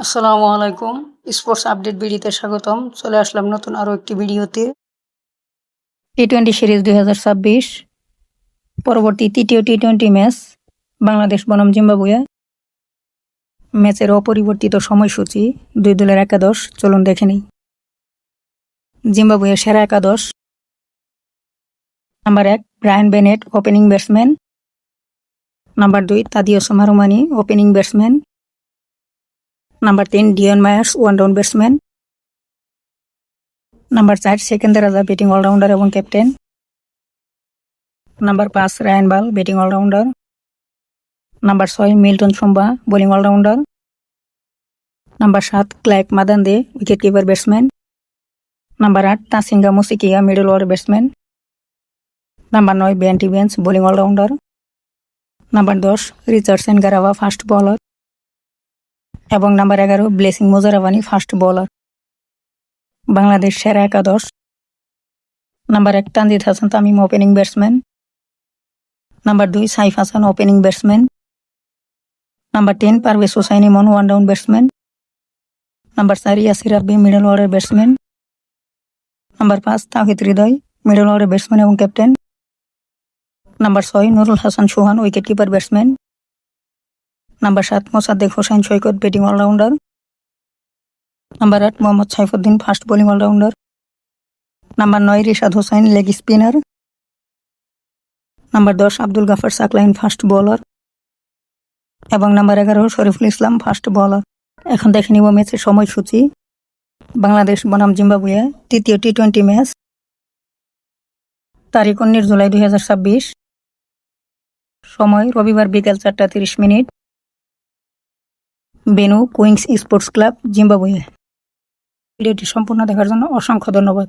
আসসালামু আলাইকুম। Sports update ভিডিওতে স্বাগতম। চলে আসলাম নতুন আরও একটি ভিডিওতে। টি-20 সিরিজ 2026 পরবর্তী তৃতীয় টি-20 ম্যাচ বাংলাদেশ বনাম জিম্বাবুয়ে। ম্যাচের অপরিবর্তিত সময়সূচি, দুই দলের একাদশ চলুন দেখে নিই। জিম্বাবুয়ের সেরা একাদশ: number 1 Brian Bennett, opening batsman. Number 2 Tadiwanashe Marumani, opening batsman. Number 3 Dion Myers, one down batsman. Number 4 Sikandar Raza, batting allrounder এবং captain. Number 5 Ryan Burl, batting allrounder. Number 6 Milton Shumba, bowling allrounder. Number 7 Clive Madande, wicket keeper batsman. Number 8 Tashinga Musekiwa, middle order batsman. Number 9 Ben টিভেন্স, bowling allrounder. Number 10 Richard Ngarava, fast bowler. এবং number 11 Blessing Muzarabani, fast bowler. Bangladesh সেরা একাদশ: number 1 Tanzid Hasan Tamim, opening batsman. Number 2 Saif Hasan, opening batsman. Number 10 Parvez Hossain Emon, one down batsman. Number 4 Yasir Rabbi, middle order batsman. Number 5 Towhid Hridoy, middle order batsman এবং captain. Number 6 Nurul Hasan Sohan, wicket keeper batsman. Number 7 Mosaddek Hossain Saikat, batting allrounder. Number 8 Mohammad Saifuddin, fast bowling allrounder. Number 9 Rishad Hossain, leg spinner. Number 10 Abdul Gaffar Saqlain, fast bowler. এবং number 11 Shoriful Islam, fast bowler. এখন দেখে নিব ম্যাচের সময়সূচি। বাংলাদেশ বনাম Zimbabwe তৃতীয় টি-20 match, তারিখ 19 জুলাই 2026, সময় রবিবার বিকেল 4:30। Venue Queens sports club, Zimbabwe. ভিডিওটি সম্পূর্ণ দেখার জন্য অসংখ্য ধন্যবাদ।